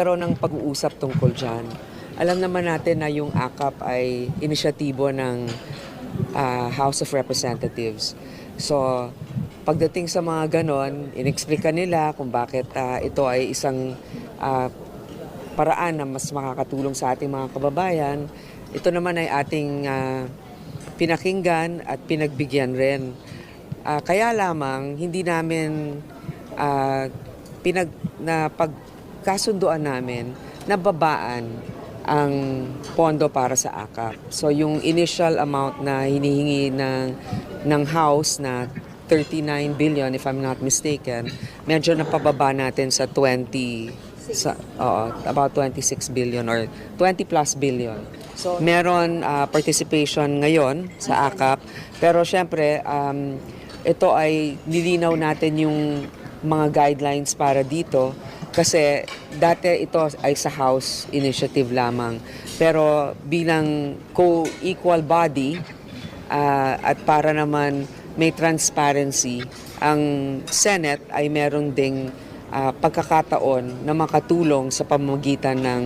Karoon ng pag-uusap tungkol dyan. Alam naman natin na yung AKAP ay inisyatibo ng House of Representatives. So, pagdating sa mga ganon, inexplika nila kung bakit ito ay isang paraan na mas makakatulong sa ating mga kababayan. Ito naman ay ating pinakinggan at pinagbigyan rin. Kaya lamang hindi namin pagkasunduan namin na babaan ang pondo para sa AKAP. So yung initial amount na hinihingi ng House na 39 billion if I'm not mistaken, medyo napababa natin sa about 26 billion or 20 plus billion. So meron participation ngayon sa AKAP, pero syempre ito ay nilinaw natin yung mga guidelines para dito kasi dati ito ay sa House initiative lamang. Pero bilang co-equal body at para naman may transparency, ang Senate ay meron ding pagkakataon na makatulong sa pamamagitan ng